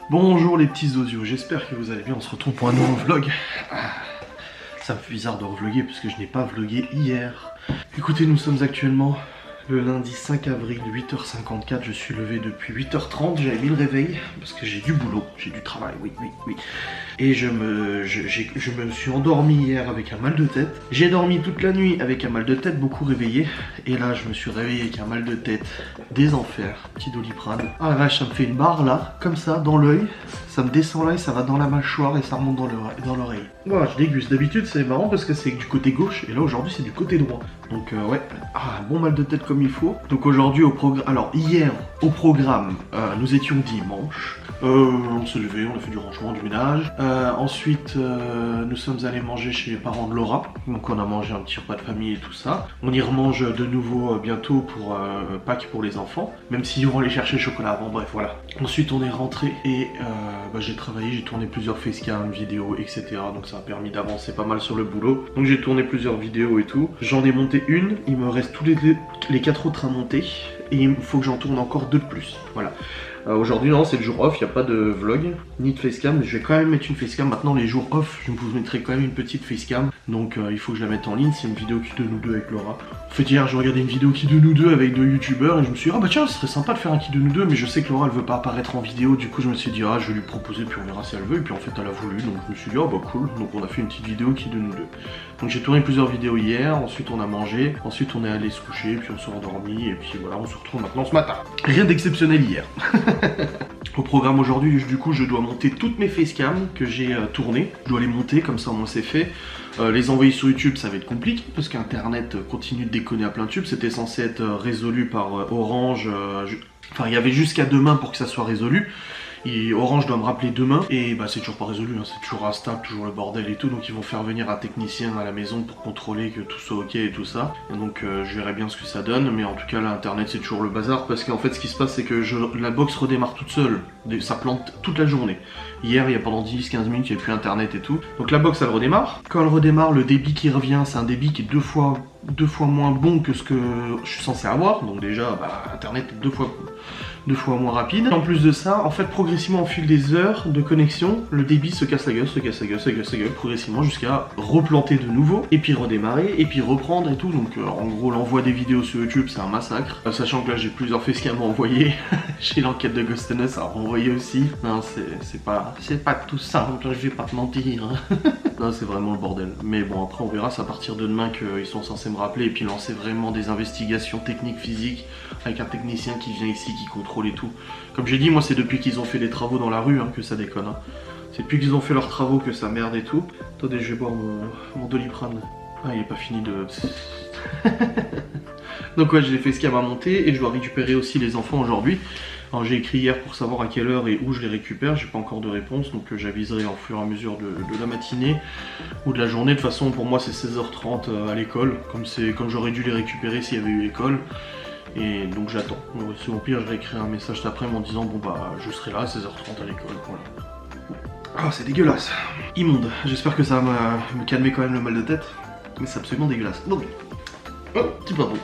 Bonjour les petits osios, j'espère que vous allez bien, on se retrouve pour un nouveau vlog. Ça me fait bizarre de revloguer parce que je n'ai pas vlogué hier. Écoutez, nous sommes actuellement le lundi 5 avril, 8h54, je suis levé depuis 8h30, j'avais mis le réveil parce que j'ai du boulot, j'ai du travail, oui. Et je me suis endormi hier avec un mal de tête. J'ai dormi toute la nuit avec un mal de tête, beaucoup réveillé. Et là, je me suis réveillé avec un mal de tête des enfers, petit Doliprane. Ah la vache, ça me fait une barre là, comme ça, dans l'œil. Ça me descend là et ça va dans la mâchoire et ça remonte dans l'oreille. Voilà, je déguste. D'habitude, c'est marrant parce que c'est du côté gauche et là, aujourd'hui, c'est du côté droit. Donc ouais, un bon mal de tête comme il faut. Donc aujourd'hui, au programme... Alors, hier, au programme, nous étions dimanche. On s'est levé, on a fait du rangement, du ménage. Ensuite, nous sommes allés manger chez les parents de Laura. Donc on a mangé un petit repas de famille et tout ça. On y remange de nouveau bientôt pour Pâques pour les enfants. Même s'ils vont aller chercher le chocolat avant, bref, voilà. Ensuite, on est rentré et j'ai travaillé, j'ai tourné plusieurs facecam, vidéos, etc. Donc ça a permis d'avancer pas mal sur le boulot. Donc j'ai tourné plusieurs vidéos et tout. J'en ai monté une, il me reste tous les 4 autres à monter. Et il faut que j'en tourne encore 2 de plus. Voilà. Aujourd'hui, non, c'est le jour off, il n'y a pas de vlog, ni de facecam, mais je vais quand même mettre une facecam. Maintenant, les jours off, je vous mettrai quand même une petite facecam. Donc, il faut que je la mette en ligne. C'est une vidéo qui de nous deux avec Laura. En fait, hier, je regardais une vidéo qui de nous deux avec 2 youtubeurs et je me suis dit, ah bah tiens, ce serait sympa de faire un qui de nous deux, mais je sais que Laura, elle veut pas apparaître en vidéo. Du coup, je me suis dit, ah, je vais lui proposer, puis on verra si elle veut. Et puis, en fait, elle a voulu, donc je me suis dit, oh bah cool. Donc, on a fait une petite vidéo qui de nous deux. Donc, j'ai tourné plusieurs vidéos hier. Ensuite, on a mangé. Ensuite, on est allé se coucher, puis on s'est endormi. Et puis voilà, on se retrouve maintenant ce matin. Rien d'exceptionnel hier. Au programme aujourd'hui, du coup, je dois monter toutes mes facecams que j'ai tournées. Je dois les monter, comme ça au moins c'est fait. Les envoyer sur YouTube, ça va être compliqué parce qu'Internet continue de déconner à plein tube. C'était censé être résolu par Orange. Enfin, il y avait jusqu'à demain pour que ça soit résolu. Et Orange doit me rappeler demain et bah c'est toujours pas résolu, hein, c'est toujours instable, toujours le bordel et tout, donc ils vont faire venir un technicien à la maison pour contrôler que tout soit ok et tout ça. Et donc je verrai bien ce que ça donne, mais en tout cas là internet c'est toujours le bazar parce qu'en fait ce qui se passe c'est que la box redémarre toute seule, ça plante toute la journée. Hier il y a pendant 10-15 minutes il n'y avait plus internet et tout, donc la box elle redémarre. Quand elle redémarre le débit qui revient c'est un débit qui est deux fois moins bon que ce que je suis censé avoir, donc déjà bah, internet est deux fois moins rapide. En plus de ça, en fait, progressivement au fil des heures de connexion, le débit se casse la gueule, progressivement jusqu'à replanter de nouveau, et puis redémarrer, et puis reprendre et tout. Donc en gros, l'envoi des vidéos sur YouTube, c'est un massacre. Sachant que là, j'ai plusieurs facecams à envoyer. J'ai l'enquête de Ghost and Us à renvoyer aussi. Non, c'est pas tout simple, je vais pas te mentir. Non, c'est vraiment le bordel. Mais bon, après, on verra, c'est à partir de demain qu'ils sont censés me rappeler, et puis lancer vraiment des investigations techniques, physiques, avec un technicien qui vient ici, qui contrôle et tout. Comme j'ai dit, moi c'est depuis qu'ils ont fait les travaux dans la rue que ça déconne. C'est depuis qu'ils ont fait leurs travaux que ça merde et tout. Attendez, je vais boire mon Doliprane. Ah, il est pas fini de... Donc ouais, j'ai fait ce qu'il y a à monter et je dois récupérer aussi les enfants aujourd'hui. Alors j'ai écrit hier pour savoir à quelle heure et où je les récupère, j'ai pas encore de réponse, donc j'aviserai au fur et à mesure de la matinée ou de la journée. De toute façon pour moi c'est 16h30 à l'école, comme j'aurais dû les récupérer s'il y avait eu école. Et donc j'attends. Si au pire je réécris un message cet après-midi en disant bon bah je serai là à 16h30 à l'école. Voilà. Ah c'est dégueulasse. Immonde. J'espère que ça va me calmer quand même le mal de tête. Mais c'est absolument dégueulasse. Donc, oh, c'est pas bon.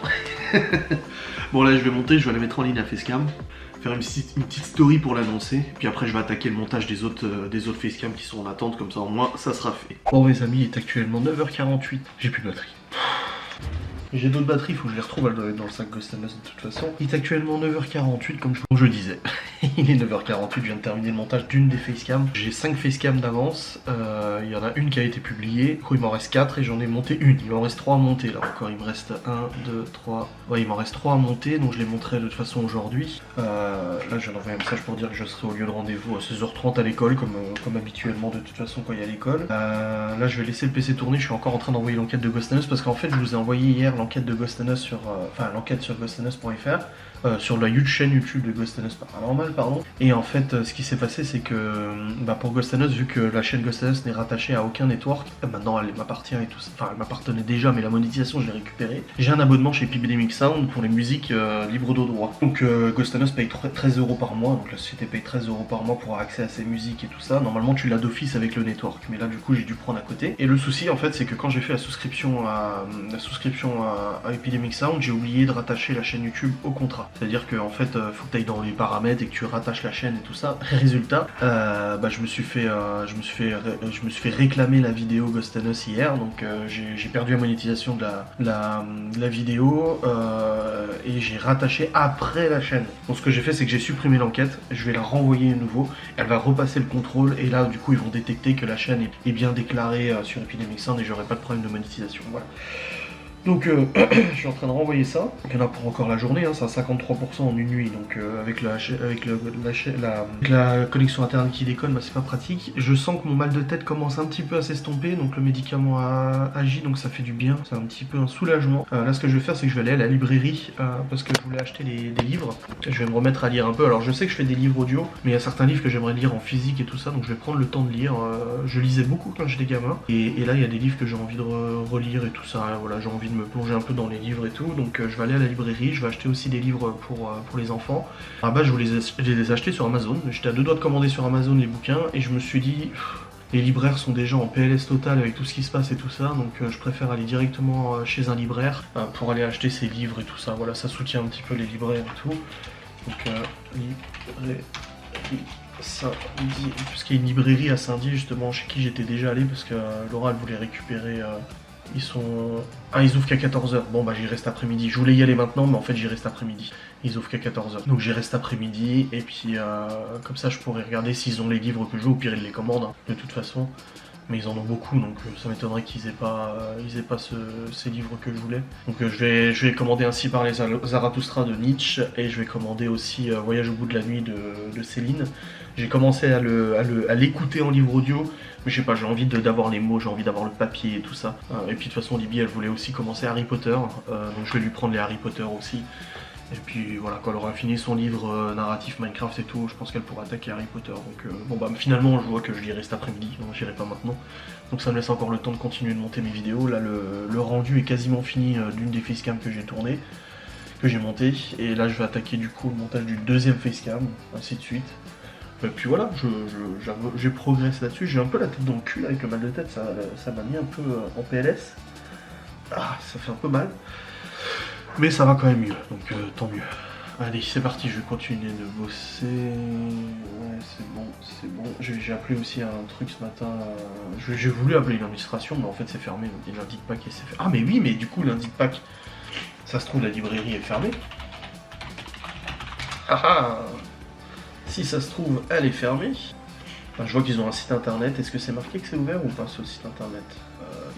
Bon là je vais monter, je vais la mettre en ligne à Facecam. Faire une petite story pour l'annoncer. Puis après je vais attaquer le montage des autres Facecam qui sont en attente. Comme ça au moins ça sera fait. Bon mes amis, il est actuellement 9h48. J'ai plus de batterie. J'ai d'autres batteries, il faut que je les retrouve, elles doivent être dans le sac Ghost and Us de toute façon. Il est actuellement 9h48 comme je disais. Il est 9h48, je viens de terminer le montage d'une des facecams. J'ai 5 facecams d'avance, il y en a une qui a été publiée, du coup il m'en reste 4 et j'en ai monté une. Il m'en reste 3 à monter là encore, il me reste 1, 2, 3... Ouais il m'en reste 3 à monter, donc je les monterai de toute façon aujourd'hui. Là je viens d'envoyer un message pour dire que je serai au lieu de rendez-vous à 16h30 à l'école, comme habituellement de toute façon quand il y a l'école. Là je vais laisser le PC tourner, je suis encore en train d'envoyer l'enquête de Ghost and Us parce qu'en fait je vous ai envoyé hier l'enquête de Ghost and Us sur... l'enquête sur ghostandus.fr. Sur la chaîne YouTube de Ghost and Us Paranormal, pardon. Et en fait, ce qui s'est passé, c'est que pour Ghost and Us, vu que la chaîne Ghost and Us n'est rattachée à aucun network, maintenant elle m'appartient et tout ça. Enfin, elle m'appartenait déjà, mais la monétisation, je l'ai récupérée. J'ai un abonnement chez Epidemic Sound pour les musiques libres de droit. Donc Ghost and Us paye 13 € par mois, donc la société paye 13 € par mois pour avoir accès à ces musiques et tout ça. Normalement, tu l'as d'office avec le network, mais là, du coup, j'ai dû prendre à côté. Et le souci, en fait, c'est que quand j'ai fait la souscription à Epidemic Sound, j'ai oublié de rattacher la chaîne YouTube au contrat. C'est-à-dire que en fait, faut que tu ailles dans les paramètres et que tu rattaches la chaîne et tout ça. Résultat, je me suis fait réclamer la vidéo Ghost and Us hier, donc j'ai perdu la monétisation de la vidéo et j'ai rattaché après la chaîne. Donc ce que j'ai fait, c'est que j'ai supprimé l'enquête, je vais la renvoyer à nouveau, elle va repasser le contrôle et là du coup ils vont détecter que la chaîne est bien déclarée sur Epidemic Sound et j'aurai pas de problème de monétisation. Voilà. Donc je suis en train de renvoyer ça, il y en a pour encore la journée, hein, c'est à 53% en une nuit, donc avec la connexion internet qui déconne, bah, c'est pas pratique. Je sens que mon mal de tête commence un petit peu à s'estomper, donc le médicament a agi, donc ça fait du bien, c'est un petit peu un soulagement. Là ce que je vais faire, c'est que je vais aller à la librairie, parce que je voulais acheter des livres, je vais me remettre à lire un peu. Alors je sais que je fais des livres audio, mais il y a certains livres que j'aimerais lire en physique et tout ça, donc je vais prendre le temps de lire. Je lisais beaucoup quand j'étais gamin, et là il y a des livres que j'ai envie de relire et tout ça, voilà, j'ai envie de me plonger un peu dans les livres et tout, donc je vais aller à la librairie, je vais acheter aussi des livres pour les enfants. À la base je les ai achetés sur Amazon, j'étais à deux doigts de commander sur Amazon les bouquins, et je me suis dit, les libraires sont déjà en PLS total avec tout ce qui se passe et tout ça, donc je préfère aller directement chez un libraire pour aller acheter ces livres et tout ça, voilà, ça soutient un petit peu les libraires et tout. Donc librairie Saint-Dié, puisqu'il y a une librairie à Saint-Dié justement chez qui j'étais déjà allé, parce que Laura elle voulait récupérer... ils ouvrent qu'à 14h. Bon bah j'y reste après-midi. Je voulais y aller maintenant, mais en fait j'y reste après-midi. Ils ouvrent qu'à 14h. Donc j'y reste après-midi, et puis comme ça je pourrais regarder s'ils ont les livres que je veux, au pire ils les commandent, hein, de toute façon. Mais ils en ont beaucoup, donc ça m'étonnerait qu'ils aient pas, ces livres que je voulais. Donc je vais commander Ainsi parlait Zarathustra de Nietzsche, et je vais commander aussi Voyage au bout de la nuit de Céline. J'ai commencé à l'écouter en livre audio, mais je sais pas, j'ai envie d'avoir les mots, j'ai envie d'avoir le papier et tout ça. Et puis de toute façon Libby elle voulait aussi commencer Harry Potter, donc je vais lui prendre les Harry Potter aussi. Et puis voilà, quand elle aura fini son livre narratif Minecraft et tout, je pense qu'elle pourra attaquer Harry Potter. Donc bon bah finalement je vois que je lirai cet après-midi, donc j'irai pas maintenant. Donc ça me laisse encore le temps de continuer de monter mes vidéos. Là le rendu est quasiment fini d'une des facecams que j'ai tourné, que j'ai monté. Et là je vais attaquer du coup le montage du deuxième facecam, ainsi de suite. Et puis voilà, j'ai progressé là-dessus, j'ai un peu la tête dans le cul avec le mal de tête, ça m'a mis un peu en PLS. Ah, ça fait un peu mal. Mais ça va quand même mieux, donc tant mieux. Allez, c'est parti, je vais continuer de bosser. Ouais, c'est bon. J'ai appelé aussi un truc ce matin. J'ai voulu appeler une administration, mais en fait c'est fermé. Il n'indique pas que c'est fermé. Ah mais oui, mais du coup il n'indique pas que... Ça se trouve la librairie est fermée. Ah ah. Si ça se trouve, elle est fermée. Enfin, je vois qu'ils ont un site internet. Est-ce que c'est marqué que c'est ouvert ou pas sur le site internet?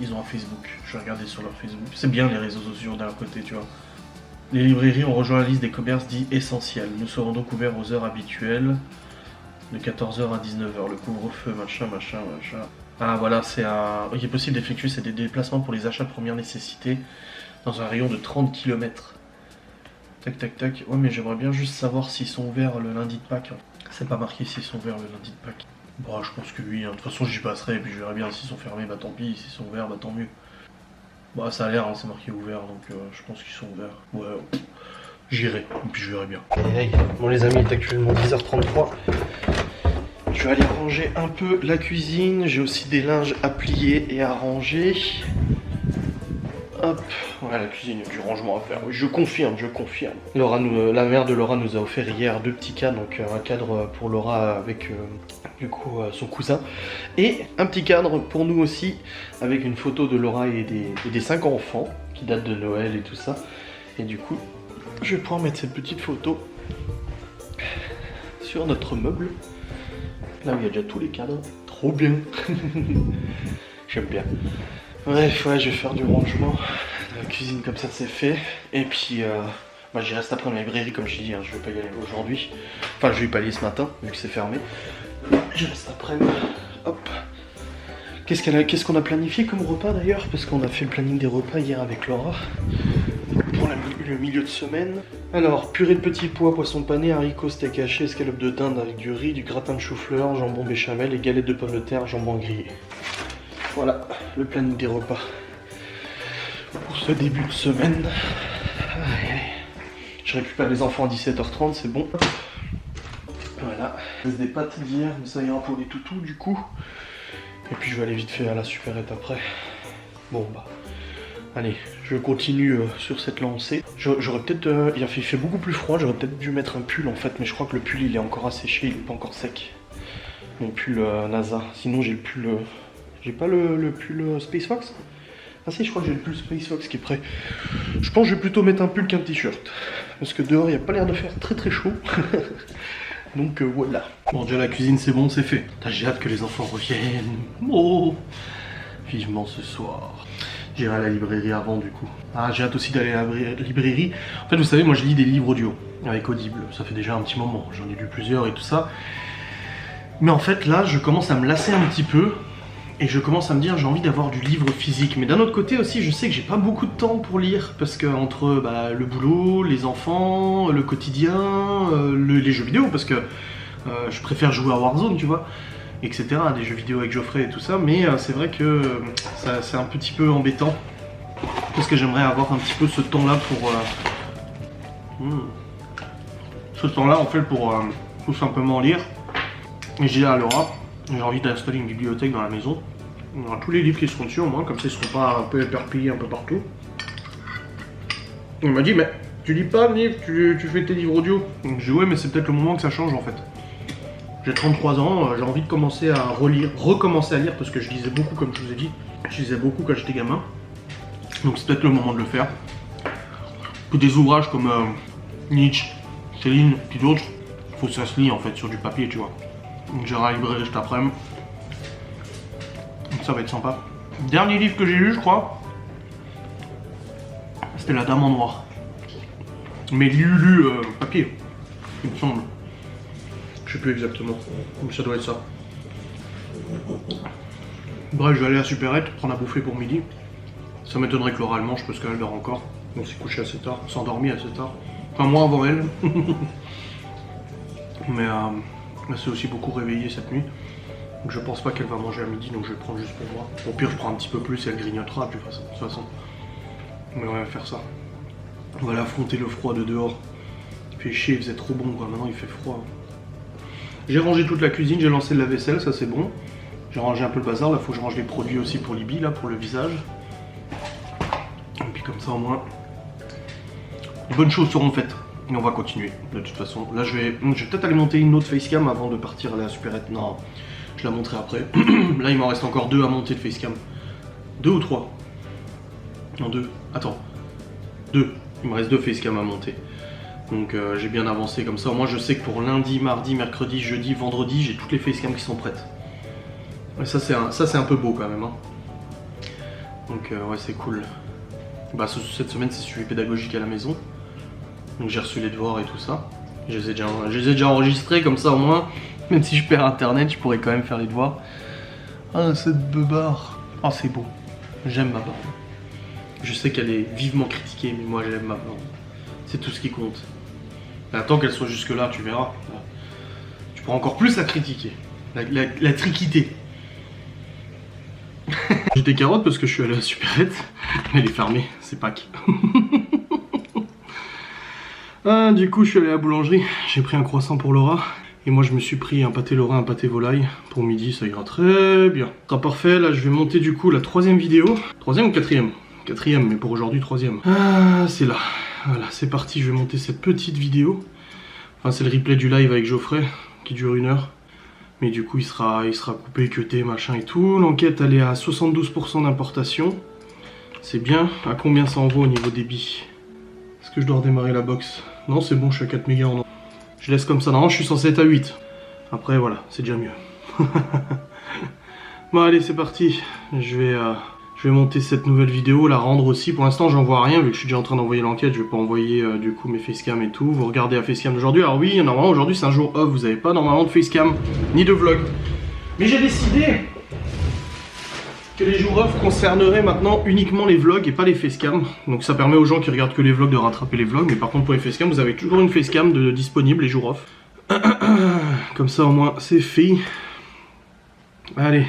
Ils ont un Facebook. Je vais regarder sur leur Facebook. C'est bien les réseaux sociaux d'un côté, tu vois. Les librairies ont rejoint la liste des commerces dits essentiels. Nous serons donc ouverts aux heures habituelles, de 14h à 19h. Le couvre-feu, machin. Ah voilà, il est possible d'effectuer des déplacements pour les achats de première nécessité dans un rayon de 30 km. Tac. Ouais, mais j'aimerais bien juste savoir s'ils sont ouverts le lundi de Pâques. C'est pas marqué s'ils sont ouverts le lundi de Pâques. Bon, je pense que oui, hein. De toute façon j'y passerai et puis je verrai bien s'ils sont fermés, bah tant pis, s'ils sont ouverts, bah tant mieux. Bah ça a l'air, hein, c'est marqué ouvert, donc je pense qu'ils sont ouverts. Ouais, j'irai, et puis je verrai bien. Hey, bon les amis, il est actuellement 10h33. Je vais aller ranger un peu la cuisine, j'ai aussi des linges à plier et à ranger. Hop, ouais, la cuisine, il y a du rangement à faire. Oui, je confirme. La mère de Laura nous a offert hier 2 petits cadres, donc un cadre pour Laura avec du coup son cousin, et un petit cadre pour nous aussi, avec une photo de Laura et des 5 enfants, qui datent de Noël et tout ça. Et du coup, je vais pouvoir mettre cette petite photo sur notre meuble, là où il y a déjà tous les cadres. Trop bien. J'aime bien. Bref, ouais, je vais faire du rangement. La cuisine comme ça c'est fait. Et puis j'y reste après dans la librairie comme je dis, hein, je vais pas y aller aujourd'hui. Enfin je vais pas y aller ce matin vu que c'est fermé. Je reste après. Hop. Qu'est-ce qu'on a planifié comme repas d'ailleurs? Parce qu'on a fait le planning des repas hier avec Laura. Pour le milieu de semaine. Alors, purée de petits pois, poisson pané, haricots, steak haché, escalope de dinde avec du riz, du gratin de chou-fleur, jambon béchamel et galettes de pommes de terre, jambon grillé. Voilà, le planning des repas pour ce début de semaine. Je récupère les enfants à 17h30, c'est bon. Voilà, je laisse des pâtes d'hier, mais ça ira pour les toutous du coup. Et puis je vais aller vite fait à la supérette après. Bon bah, Allez, je continue sur cette lancée. J'aurais peut-être... il fait beaucoup plus froid, j'aurais peut-être dû mettre un pull en fait, mais je crois que le pull il est encore asséché, il est pas encore sec. Mon pull NASA. Sinon j'ai le pull... j'ai pas le pull Space Fox? Ah si, je crois que j'ai le pull Space Fox qui est prêt. Je pense que je vais plutôt mettre un pull qu'un t-shirt. Parce que dehors il n'y a pas l'air de faire très très chaud. Donc voilà. Bon, déjà la cuisine c'est bon, c'est fait. J'ai hâte que les enfants reviennent. Oh, vivement ce soir. J'irai à la librairie avant du coup. Ah, j'ai hâte aussi d'aller à la librairie. En fait, vous savez, moi je lis des livres audio avec Audible. Ça fait déjà un petit moment. J'en ai lu plusieurs et tout ça. Mais en fait, là, je commence à me lasser un petit peu. Et je commence à me dire, j'ai envie d'avoir du livre physique. Mais d'un autre côté aussi, je sais que j'ai pas beaucoup de temps pour lire. Parce que entre le boulot, les enfants, le quotidien, les jeux vidéo. Parce que je préfère jouer à Warzone, tu vois. Etc. Des jeux vidéo avec Geoffrey et tout ça. Mais c'est vrai que c'est un petit peu embêtant. Parce que j'aimerais avoir un petit peu ce temps-là pour... ce temps-là, en fait, pour tout simplement lire. Et j'ai dit à Laura, j'ai envie d'installer une bibliothèque dans la maison. On aura tous les livres qui seront dessus au moins, comme ça ils seront pas un peu éparpillés un peu partout. Il m'a dit, mais tu lis pas le livre, tu fais tes livres audio. Donc j'ai dit, ouais, mais c'est peut-être le moment que ça change en fait. J'ai 33 ans, j'ai envie de commencer à recommencer à lire parce que je lisais beaucoup comme je vous ai dit. Je lisais beaucoup quand j'étais gamin. Donc c'est peut-être le moment de le faire. Que des ouvrages comme Nietzsche, Céline, puis d'autres, faut que ça se lit en fait sur du papier, tu vois. Donc j'irai à la librairie cet après-midi. Ça va être sympa. Dernier livre que j'ai lu, je crois, c'était La Dame en Noir. Mais lu papier, il me semble. Je sais plus exactement, mais ça doit être ça. Bref, je vais aller à Supérette, prendre à bouffer pour midi. Ça m'étonnerait que Laura elle mange parce qu'elle dort encore. On s'est couché assez tard, s'est endormi assez tard. Enfin, moi avant elle. Mais elle s'est aussi beaucoup réveillée cette nuit. Donc je pense pas qu'elle va manger à midi, donc je vais le prendre juste pour moi. Au pire, je prends un petit peu plus et elle grignotera de toute façon. Mais on va faire ça. On va aller affronter le froid de dehors. Il fait chier, il faisait trop bon quoi, maintenant il fait froid. J'ai rangé toute la cuisine, j'ai lancé le lave-vaisselle, ça c'est bon. J'ai rangé un peu le bazar, là faut que je range les produits aussi pour Libby, là, pour le visage. Et puis comme ça au moins, les bonnes choses seront faites. Et on va continuer, de toute façon. Là je vais peut-être aller monter une autre facecam avant de partir à la Supérette. Non, je la monterai après. Là il m'en reste encore 2 à monter de facecam. 2 ou 3? Non, 2. Attends. 2. Il me reste 2 facecam à monter. Donc j'ai bien avancé comme ça. Au moins je sais que pour lundi, mardi, mercredi, jeudi, vendredi, j'ai toutes les facecams qui sont prêtes. Et ça c'est un peu beau quand même. Hein. Donc ouais, c'est cool. Bah, cette semaine c'est suivi pédagogique à la maison. Donc j'ai reçu les devoirs et tout ça. Je les ai déjà enregistrés comme ça au moins. Même si je perds internet, je pourrais quand même faire les devoirs. Ah, cette beubare. Ah, c'est beau. J'aime ma barbe. Je sais qu'elle est vivement critiquée, mais moi j'aime ma barbe. C'est tout ce qui compte. Et attends qu'elle soit jusque là, tu verras. Tu pourras encore plus la critiquer. La triquiter. J'ai des carottes parce que je suis allé à la Supérette. Elle est fermée, c'est Pâques. Ah, du coup, je suis allé à la boulangerie. J'ai pris un croissant pour Laura. Et moi, je me suis pris un pâté Laura, un pâté volaille. Pour midi, ça ira très bien. Ça sera parfait. Là, je vais monter du coup la 3e vidéo. 3e ou 4e? 4e, mais pour aujourd'hui, 3e. Ah, c'est là. Voilà, c'est parti. Je vais monter cette petite vidéo. Enfin, c'est le replay du live avec Geoffrey, qui dure 1 heure. Mais du coup, il sera coupé, cuté, machin et tout. L'enquête, elle est à 72% d'importation. C'est bien. À combien ça envoie au niveau débit? Est-ce que je dois redémarrer la box? Non, c'est bon, je suis à 4 mégas en an. Je laisse comme ça. Normalement, je suis censé être à 8. Après, voilà, c'est déjà mieux. Bon, allez, c'est parti. Je vais monter cette nouvelle vidéo, la rendre aussi. Pour l'instant, j'en vois rien, vu que je suis déjà en train d'envoyer l'enquête. Je vais pas envoyer, du coup, mes facecam et tout. Vous regardez la facecam d'aujourd'hui. Alors oui, normalement, aujourd'hui, c'est un jour off. Vous n'avez pas normalement de facecam, ni de vlog. Mais j'ai décidé que les jours off concerneraient maintenant uniquement les vlogs et pas les facecam. Donc ça permet aux gens qui regardent que les vlogs de rattraper les vlogs. Mais par contre pour les facecam, vous avez toujours une facecam disponible les jours off. Comme ça au moins c'est fait. Allez,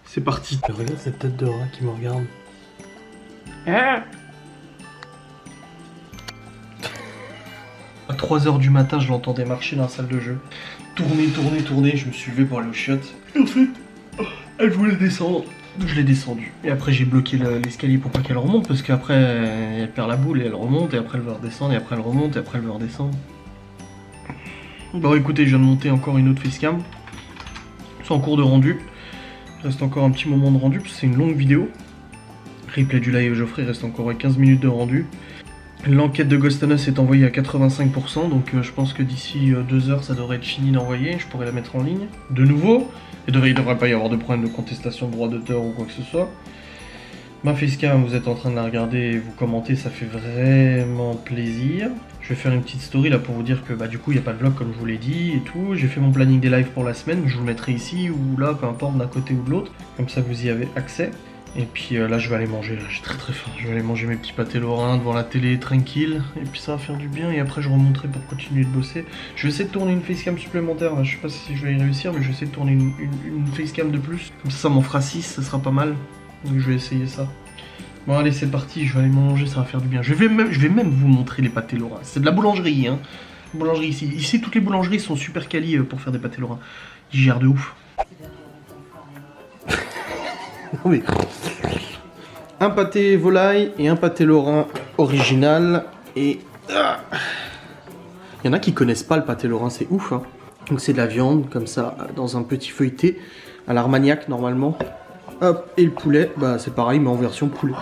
c'est parti. Regarde cette tête de rat qui me regarde. À 3h du matin, je l'entendais marcher dans la salle de jeu. Tourner, je me suis levé pour aller aux chiottes. Et en fait, elle voulait descendre. Je l'ai descendu. Et après j'ai bloqué l'escalier pour pas qu'elle remonte, parce qu'après elle perd la boule et elle remonte, et après elle veut redescendre, et après elle remonte, et après elle veut redescendre. Bon écoutez, je viens de monter encore une autre facecam. C'est en cours de rendu. Il reste encore un petit moment de rendu, parce que c'est une longue vidéo. Replay du live Geoffrey, il reste encore 15 minutes de rendu. L'enquête de Ghost and Us est envoyée à 85%, donc je pense que d'ici 2 heures ça devrait être fini d'envoyer, je pourrais la mettre en ligne. De nouveau, il devrait pas y avoir de problème de contestation de droit d'auteur ou quoi que ce soit. Ma facecam, vous êtes en train de la regarder et vous commentez, ça fait vraiment plaisir. Je vais faire une petite story là pour vous dire que du coup il n'y a pas de vlog comme je vous l'ai dit et tout. J'ai fait mon planning des lives pour la semaine, je vous le mettrai ici ou là, peu importe, d'un côté ou de l'autre. Comme ça vous y avez accès. Et puis là je vais aller manger, j'ai très faim. Je vais aller manger mes petits pâtés lorrains devant la télé tranquille. Et puis ça va faire du bien et après je remonterai pour continuer de bosser. Je vais essayer de tourner une facecam supplémentaire, là. Je sais pas si je vais y réussir mais je vais essayer de tourner une facecam de plus. Comme ça m'en fera 6, ça sera pas mal. Donc je vais essayer ça. Bon allez c'est parti, je vais aller manger, ça va faire du bien. Je vais même vous montrer les pâtés lorrains. C'est de la boulangerie hein. Boulangerie ici. Ici toutes les boulangeries sont super quali pour faire des pâtés lorrains. Ils gèrent de ouf. Non mais... Un pâté volaille et un pâté lorrain original. Et... Il y en a qui connaissent pas le pâté lorrain, c'est ouf hein. Donc c'est de la viande comme ça, dans un petit feuilleté, à l'armagnac normalement. Hop, et le poulet, c'est pareil mais en version poulet.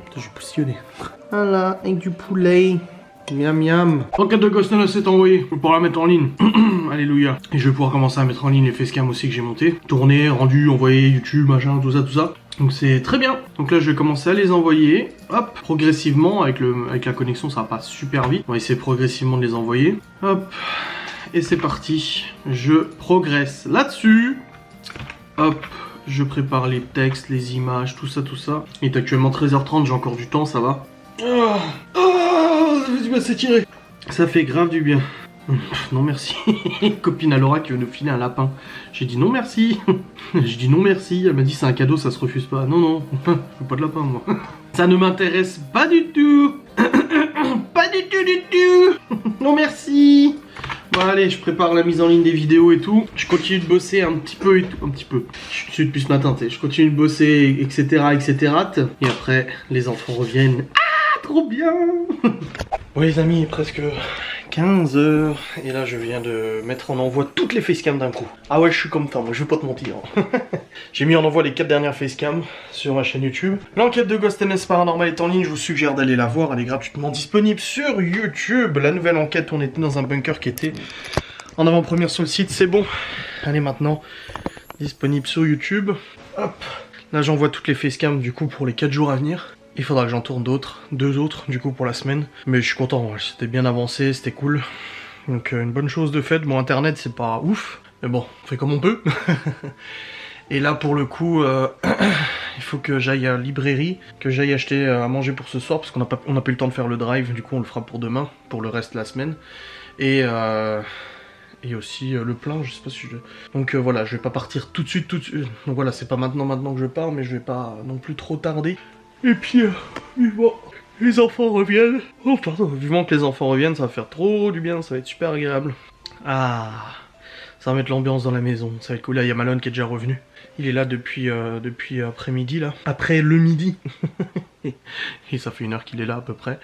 Putain, j'ai poussillonné. Voilà, avec du poulet. Miam miam. Enquête de Ghost and Us est envoyée, je vais pouvoir la mettre en ligne. Alléluia. Et je vais pouvoir commencer à mettre en ligne les facecam aussi que j'ai monté. Tourner, rendu, envoyer YouTube, machin, tout ça. Donc c'est très bien. Donc là je vais commencer à les envoyer. Hop, progressivement, avec la connexion ça va pas super vite. On va essayer progressivement de les envoyer. Hop. Et c'est parti. Je progresse là-dessus. Hop. Je prépare les textes, les images, tout ça. Il est actuellement 13h30, j'ai encore du temps, ça va. Ça fait du bien s'étirer. Ça fait grave du bien. Non merci. Copine à Laura qui veut nous filer un lapin. J'ai dit non merci. J'ai dit non merci. Elle m'a dit c'est un cadeau, ça se refuse pas. Non, je veux pas de lapin moi. Ça ne m'intéresse pas du tout. Pas du tout. Non merci. Bon allez, je prépare la mise en ligne des vidéos et tout. Je continue de bosser un petit peu et tout. Un petit peu. Je suis dessus depuis ce matin, tu sais. Je continue de bosser, etc. Et après, les enfants reviennent. Ah, trop bien. Bon les amis, il est presque 15h. Et là, je viens de mettre en envoi toutes les facecams d'un coup. Ah ouais, je suis comme ça, moi, je vais pas te mentir. J'ai mis en envoi les 4 dernières facecams sur ma chaîne YouTube. L'enquête de Ghost and Us Paranormal est en ligne, je vous suggère d'aller la voir. Elle est gratuitement disponible sur YouTube. La nouvelle enquête, on était dans un bunker qui était en avant-première sur le site, c'est bon. Elle est maintenant disponible sur YouTube. Hop. Là, j'envoie toutes les facecams du coup pour les 4 jours à venir. Il faudra que j'en tourne d'autres, 2 autres du coup pour la semaine. Mais je suis content, c'était bien avancé, c'était cool. Donc une bonne chose de faite. Bon, internet c'est pas ouf, mais bon, on fait comme on peut. Et là pour le coup, il faut que j'aille à la librairie, que j'aille acheter à manger pour ce soir, parce qu'on n'a pas eu le temps de faire le drive, du coup on le fera pour demain, pour le reste de la semaine. Et aussi le plein, je sais pas si je... Donc voilà, je vais pas partir tout de suite. Donc voilà, c'est pas maintenant que je pars, mais je vais pas non plus trop tarder. Et puis, vivement, les enfants reviennent. Oh pardon, vivement que les enfants reviennent, ça va faire trop du bien, ça va être super agréable. Ah, ça va mettre l'ambiance dans la maison, ça va être cool. Là, il y a Malone qui est déjà revenu. Il est là depuis après-midi, là. Après le midi. Et ça fait 1 heure qu'il est là, à peu près.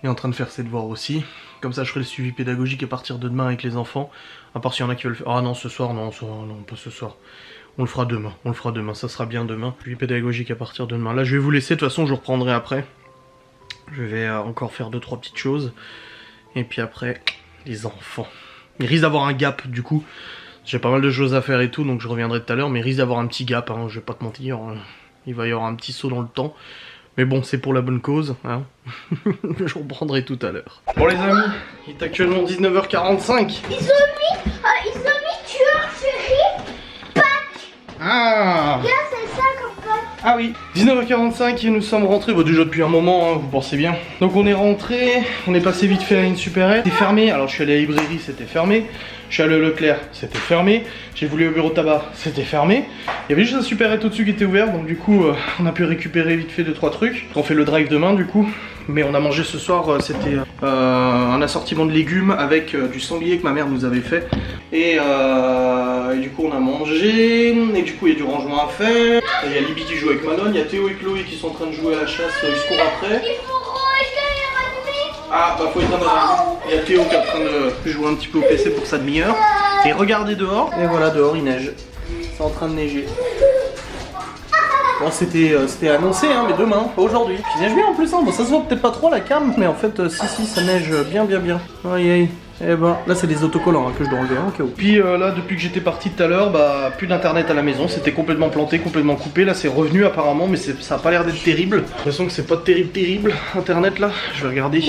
Il est en train de faire ses devoirs aussi. Comme ça, je ferai le suivi pédagogique à partir de demain avec les enfants. À part s'il y en a qui veulent le faire. Ah non, ce soir, non, pas ce soir. On le fera demain, ça sera bien demain. Suivi pédagogique à partir de demain. Là, je vais vous laisser, de toute façon, je reprendrai après. Je vais encore faire 2-3 petites choses. Et puis après, les enfants. Il risque d'avoir un gap, du coup. J'ai pas mal de choses à faire et tout, donc je reviendrai tout à l'heure. Mais il risque d'avoir un petit gap, hein, je vais pas te mentir. Il va y avoir un petit saut dans le temps. Mais bon, c'est pour la bonne cause, hein. Je reprendrai tout à l'heure. Bon les amis, il est actuellement 19h45. Ils ont mis tueur série Pâques. Ah. Là c'est ça comme Pâques. Ah oui, 19h45 et nous sommes rentrés, bah déjà depuis un moment, hein, vous pensez bien. Donc on est rentré, on est passé vite fait à une supérette. C'était fermé, alors je suis allé à la librairie, c'était fermé. Je suis allé au Leclerc, c'était fermé. J'ai voulu au bureau de tabac, c'était fermé. Il y avait juste un supérette au-dessus qui était ouvert, donc du coup on a pu récupérer vite fait 2-3 trucs. On fait le drive demain du coup. Mais on a mangé ce soir, c'était un assortiment de légumes avec du sanglier que ma mère nous avait fait. Et Et du coup on a mangé, et du coup il y a du rangement à faire. Il y a Libby qui joue avec Manon, il y a Théo et Chloé qui sont en train de jouer à la chasse, ils se courent après. Il faut ranger. Ah bah faut éteindre la. Il y a Théo qui est en train de jouer un petit peu au PC pour sa demi-heure. Et regardez dehors, et voilà dehors il neige. C'est en train de neiger. Bon c'était annoncé hein, mais demain, pas aujourd'hui. Puis il neige bien en plus hein, bon ça se voit peut-être pas trop à la cam, mais en fait si ça neige bien. Aïe aïe. Et ben là c'est des autocollants hein, que je dois enlever hein, au cas où. Puis là depuis que j'étais parti tout à l'heure, bah plus d'internet à la maison, c'était complètement planté, complètement coupé. Là c'est revenu apparemment, mais ça a pas l'air d'être terrible. J'ai l'impression que c'est pas terrible internet là. Je vais regarder.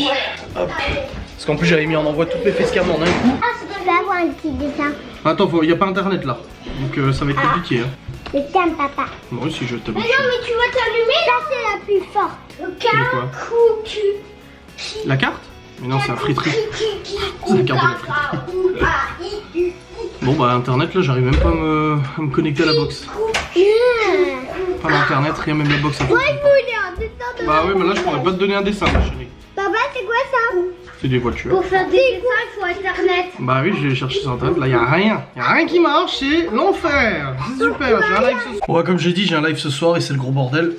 Hop. Parce qu'en plus j'avais mis en envoi toutes mes facecam en un coup. Ah, je peux avoir un petit dessin. Attends, il y a pas internet là. Donc ça va être compliqué hein. Le cam, papa. Moi aussi je t'habille. Mais non, mais tu vas t'allumer. Ça, c'est la plus forte. Le cam, La carte? Mais non, c'est la friterie. C'est la carte de la friterie. Bon bah internet là, j'arrive même pas à me connecter à la box. Pas d'internet, rien, même la box à faire. Bah oui, mais là je pourrais pas te donner un dessin ma chérie. Papa, c'est quoi ça? C'est des voitures. Pour faire des dessins, il faut internet. Bah oui, je vais chercher sur internet, là y a rien qui marche, c'est l'enfer. C'est super, j'ai un live ce soir. Bon, comme j'ai dit, j'ai un live ce soir et c'est le gros bordel.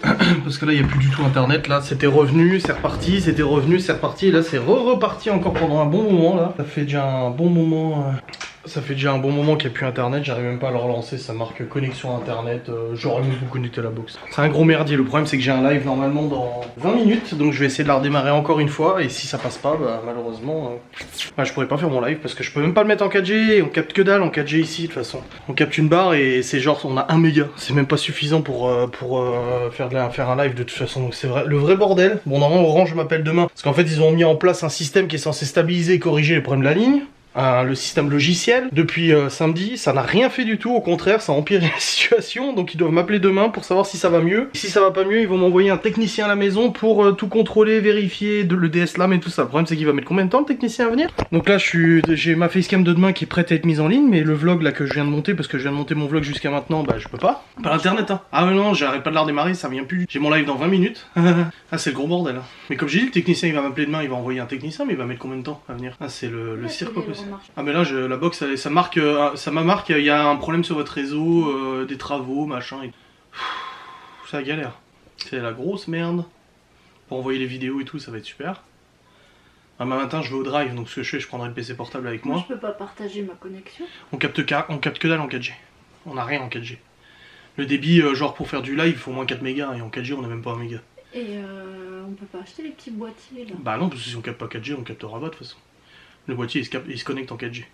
Parce que là y a plus du tout internet, là c'était revenu, c'est reparti, c'était revenu, c'est reparti. Et là c'est reparti encore pendant un bon moment là. Ça fait déjà un bon moment. Qu'il n'y a plus internet, j'arrive même pas à le relancer, ça marque connexion internet, j'aurais même vous connecter à la box. C'est un gros merdier, le problème c'est que j'ai un live normalement dans 20 minutes, donc je vais essayer de la redémarrer encore une fois, et si ça passe pas, bah malheureusement, je pourrais pas faire mon live, parce que je peux même pas le mettre en 4G, on capte que dalle en 4G ici de toute façon. On capte une barre et c'est genre, on a 1 méga, c'est même pas suffisant pour faire un live de toute façon, donc c'est vrai, le vrai bordel. Bon normalement Orange m'appelle demain, parce qu'en fait ils ont mis en place un système qui est censé stabiliser et corriger les problèmes de la ligne. Le système logiciel depuis samedi, ça n'a rien fait du tout, au contraire ça a empiré la situation, donc ils doivent m'appeler demain pour savoir si ça va mieux. Et si ça va pas mieux, ils vont m'envoyer un technicien à la maison pour tout contrôler, vérifier le DSLAM et tout ça. Le problème c'est qu'il va mettre combien de temps le technicien à venir? Donc là j'ai ma facecam de demain qui est prête à être mise en ligne, mais le vlog là que je viens de monter, parce que je viens de monter mon vlog jusqu'à maintenant, bah je peux pas. Pas l'internet hein. Ah mais non, j'arrête pas de la redémarrer, ça vient plus. J'ai mon live dans 20 minutes. Ah c'est le gros bordel hein. Mais comme j'ai dit, le technicien il va m'appeler demain, il va envoyer un technicien, mais il va mettre combien de temps à venir? Ah c'est le cirque pas possible. Ah mais là la box ça marque, ça m'a marqué, il y a un problème sur votre réseau, des travaux, machin. Et... c'est la galère. C'est la grosse merde. Pour envoyer les vidéos et tout, ça va être super. Demain matin je vais au drive, donc ce que je fais, je prendrai le PC portable avec moi. Je peux pas partager ma connexion. On capte que dalle en 4G. On a rien en 4G. Le débit, genre pour faire du live, il faut au moins 4 mégas, et en 4G on a même pas 1 méga. Et on peut pas acheter les petits boîtiers là? Bah non, parce que si on capte pas 4G, on captera pas de toute façon. Le boîtier il se connecte en 4G.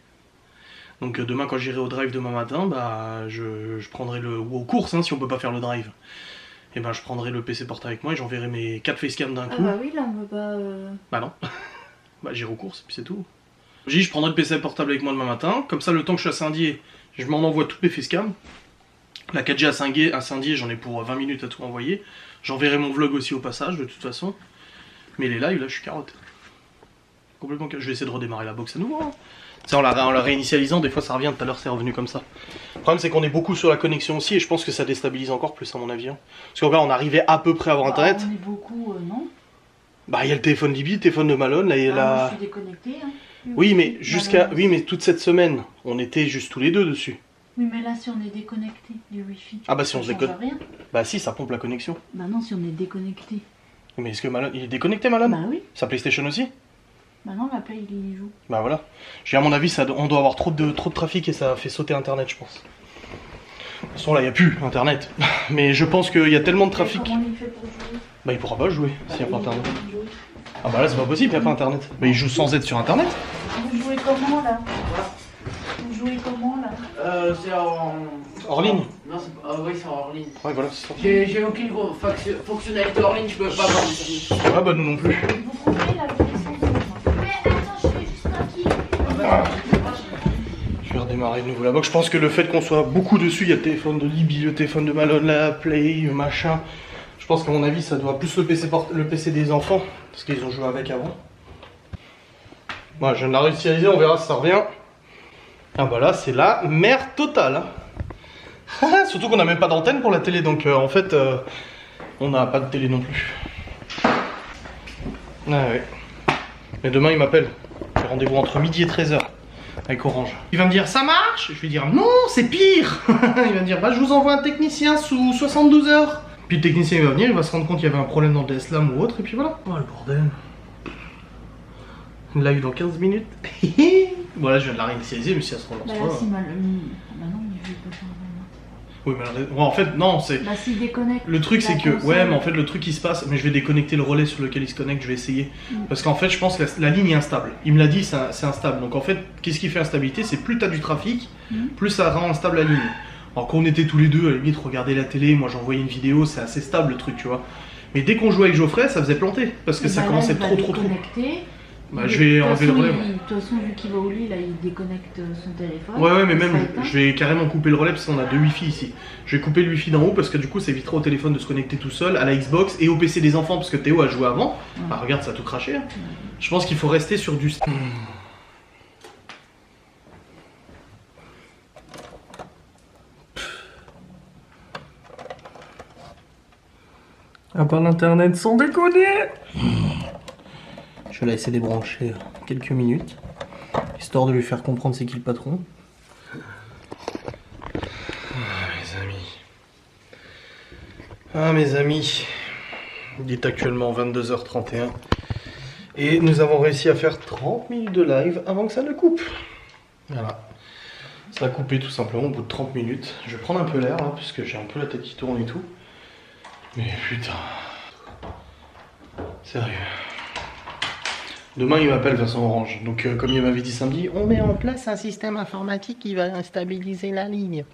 Donc demain quand j'irai au drive demain matin, bah je prendrai ou aux courses hein, si on peut pas faire le drive. Et ben je prendrai le PC portable avec moi et j'enverrai mes 4 facecam d'un coup. Ah bah oui, là on peut pas... Bah non. Bah j'irai aux courses et puis c'est tout. Je prendrai le PC portable avec moi demain matin, comme ça le temps que je suis à Saint-Dié, je m'en envoie toutes mes facecam. La 4G à Saint-Dié, j'en ai pour 20 minutes à tout envoyer. J'enverrai mon vlog aussi au passage de toute façon. Mais les lives là je suis carotte. Complètement carotte. Je vais essayer de redémarrer la box à nouveau. Hein. En la réinitialisant, des fois ça revient, tout à l'heure c'est revenu comme ça. Le problème c'est qu'on est beaucoup sur la connexion aussi et je pense que ça déstabilise encore plus à mon avis. Hein. Parce qu'en on arrivait à peu près à avoir internet. On est beaucoup, non? Bah il y a le téléphone Libby, le téléphone de Malone, là il y a moi, je suis déconnectée. Hein. Oui mais oui mais toute cette semaine, on était juste tous les deux dessus. Oui mais là si on est déconnecté du wifi. Ah bah si on se déconnecte. Rien. Bah si ça pompe la connexion. Bah non si on est déconnecté. Mais est-ce que Malone, il est déconnecté Malone? Bah oui. Sa PlayStation aussi? Bah non la Play il y joue. Bah voilà. À mon avis on doit avoir trop de trafic et ça fait sauter internet je pense. De toute façon là il n'y a plus internet. Mais je pense qu'il y a tellement de trafic. Comment il fait pour jouer? Bah il pourra pas jouer s'il n'y a pas internet. Ah bah là c'est pas possible, il n'y a pas internet. Mais il joue sans être sur internet. Vous jouez comment là? Vous jouez comment là? C'est en... Hors ligne? Non, c'est pas... oui, c'est en hors ligne. Ouais voilà c'est ça. J'ai aucune fonctionnalité hors ligne, je peux pas voir dessus. Ah bah nous non plus. Vous coupez la connexion? Mais attends, je fais juste un kiff. Je vais redémarrer de nouveau la box. Je pense que le fait qu'on soit beaucoup dessus, il y a le téléphone de Libby, le téléphone de Malone, la Play, machin. Je pense qu'à mon avis ça doit plus le PC des enfants. Parce qu'ils ont joué avec avant. Bon, je viens de la réinitialiser, on verra si ça revient. Ah bah là c'est la merde totale. Hein. Surtout qu'on n'a même pas d'antenne pour la télé, donc en fait on n'a pas de télé non plus. Ah ouais. Mais demain il m'appelle. J'ai rendez-vous entre midi et 13h. avec Orange. Il va me dire ça marche. Je vais dire non, c'est pire. Il va me dire bah je vous envoie un technicien sous 72 heures. Puis le technicien il va venir, il va se rendre compte qu'il y avait un problème dans le DSLAM ou autre et puis voilà. Oh le bordel. Live dans 15 minutes. Voilà, je viens de la réinitialiser mais si elle se relance Bah pas. là, si mal. Bah non, il veut pas faire Oui mais en fait non c'est... Bah s'il déconnecte. Le truc c'est que, console. ouais mais en fait le truc qui se passe, mais je vais déconnecter le relais sur lequel il se connecte, je vais essayer. Parce qu'en fait je pense que la ligne est instable. Il me l'a dit, c'est instable. Donc en fait, qu'est-ce qui fait instabilité? C'est plus t'as du trafic, plus ça rend instable la ligne. Alors quand on était tous les deux, à la limite regarder la télé, moi j'envoyais une vidéo, c'est assez stable le truc tu vois. Mais dès qu'on jouait avec Geoffrey, ça faisait planter, parce que ça commençait trop. Bah je vais enlever le relais. De toute façon, vu qu'il va au lit, là il déconnecte son téléphone. Ouais mais même je vais carrément couper le relais parce qu'on a deux wifi ici. Je vais couper le wifi d'en haut parce que du coup ça évitera au téléphone de se connecter tout seul, à la Xbox et au PC des enfants parce que Théo a joué avant. Bah regarde, ça a tout craché. Hein. Je pense qu'il faut rester sur du... À part l'internet, sans déconner. Je vais la laisser débrancher quelques minutes, histoire de lui faire comprendre c'est qui le patron. Mes amis, il est actuellement 22h31 et nous avons réussi à faire 30 minutes de live avant que ça ne coupe. Voilà, ça a coupé tout simplement au bout de 30 minutes. Je vais prendre un peu l'air là, puisque j'ai un peu la tête qui tourne et tout. Mais putain, sérieux. Demain il m'appelle Vincent Orange, donc comme il m'avait dit samedi, on met en place un système informatique qui va instabiliser la ligne.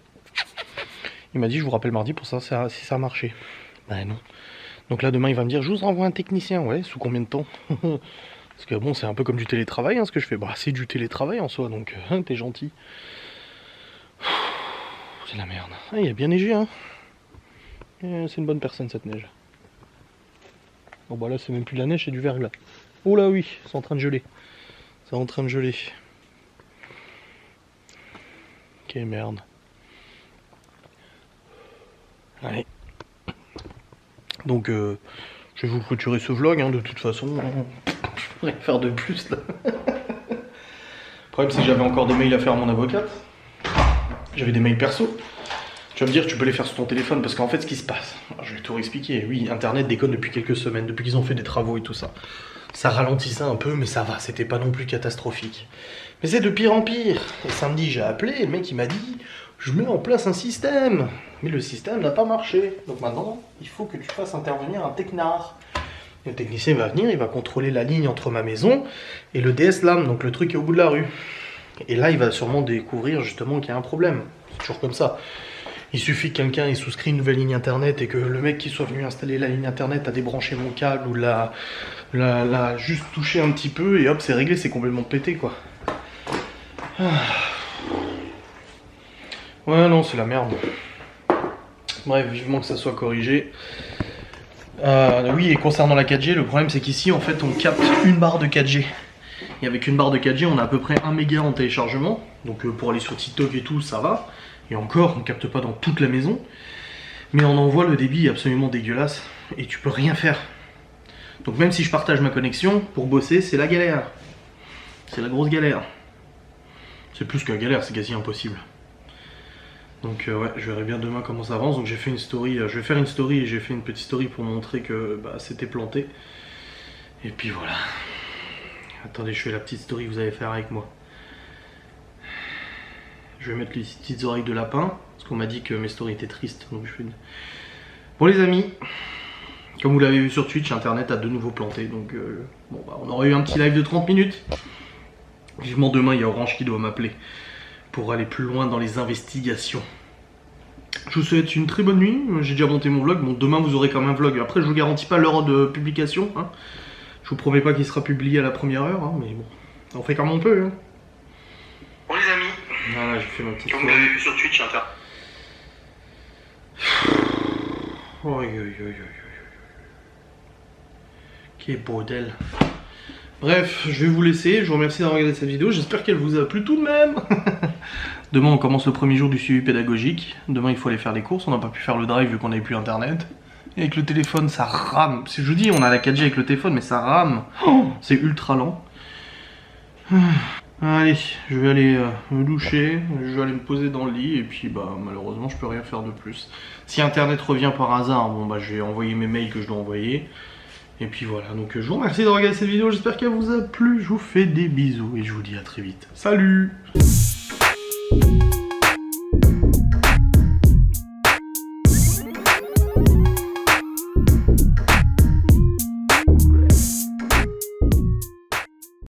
Il m'a dit je vous rappelle mardi pour ça si ça a marché. Bah non. Donc là demain il va me dire je vous envoie un technicien, ouais, sous combien de temps? Parce que bon c'est un peu comme du télétravail hein, ce que je fais, bah c'est du télétravail en soi donc t'es gentil. C'est la merde. Ah, il a bien neigé hein. C'est une bonne personne cette neige. Bon bah là c'est même plus de la neige, c'est du verglas. Oh là oui, c'est en train de geler. C'est en train de geler. Ok merde. Allez. Donc je vais vous clôturer ce vlog hein, de toute façon. Je pourrais faire de plus là. Le problème c'est que j'avais encore des mails à faire à mon avocate. J'avais des mails perso. Tu vas me dire tu peux les faire sur ton téléphone parce qu'en fait ce qui se passe, alors, je vais tout expliquer. Oui, internet déconne depuis quelques semaines, depuis qu'ils ont fait des travaux et tout ça. Ça ralentissait un peu mais ça va, c'était pas non plus catastrophique. Mais c'est de pire en pire. Et samedi j'ai appelé et le mec il m'a dit je mets en place un système. Mais le système n'a pas marché. Donc maintenant il faut que tu fasses intervenir un technar. Le technicien va venir, il va contrôler la ligne entre ma maison et le DSLAM, donc le truc est au bout de la rue. Et là il va sûrement découvrir justement qu'il y a un problème. C'est toujours comme ça. Il suffit que quelqu'un ait souscrit une nouvelle ligne internet et que le mec qui soit venu installer la ligne internet a débranché mon câble ou l'a juste touché un petit peu et hop c'est réglé, c'est complètement pété quoi. Ouais non c'est la merde. Bref, vivement que ça soit corrigé. Oui et concernant la 4G, le problème c'est qu'ici en fait on capte une barre de 4G. Et avec une barre de 4G on a à peu près 1 méga en téléchargement. Donc pour aller sur TikTok et tout ça va. Et encore, on ne capte pas dans toute la maison. Mais on envoie le débit absolument dégueulasse. Et tu peux rien faire. Donc même si je partage ma connexion, pour bosser, c'est la galère. C'est la grosse galère. C'est plus que la galère, c'est quasi impossible. Donc ouais, je verrai bien demain comment ça avance. Donc j'ai fait une story, je vais faire une story et j'ai fait une petite story pour montrer que bah, c'était planté. Et puis voilà. Attendez, je fais la petite story que vous allez faire avec moi. Je vais mettre les petites oreilles de lapin, parce qu'on m'a dit que mes stories étaient tristes. Donc je fais une... Bon les amis, comme vous l'avez vu sur Twitch, Internet a de nouveau planté. Donc bon, bah, on aurait eu un petit live de 30 minutes. Vivement demain, il y a Orange qui doit m'appeler pour aller plus loin dans les investigations. Je vous souhaite une très bonne nuit. J'ai déjà monté mon vlog. Bon, demain vous aurez quand même un vlog. Après, je vous garantis pas l'heure de publication. Hein. Je vous promets pas qu'il sera publié à la première heure. Hein, mais bon, on fait comme on peut. Hein. Bon les amis. Voilà, j'ai fait ma petite story. Comme vous l'avez vu sur Twitch, Inter. Quel bordel. Bref, je vais vous laisser. Je vous remercie d'avoir regardé cette vidéo. J'espère qu'elle vous a plu tout de même. Demain, on commence le premier jour du suivi pédagogique. Demain, il faut aller faire les courses. On n'a pas pu faire le drive vu qu'on n'avait plus internet. Et avec le téléphone, ça rame. Je vous dis, on a la 4G avec le téléphone, mais ça rame. C'est ultra lent. Allez, je vais aller me doucher, je vais aller me poser dans le lit et puis bah malheureusement je peux rien faire de plus. Si internet revient par hasard, bon bah je vais envoyer mes mails que je dois envoyer. Et puis voilà, donc je vous remercie de regarder cette vidéo, j'espère qu'elle vous a plu, je vous fais des bisous et je vous dis à très vite. Salut!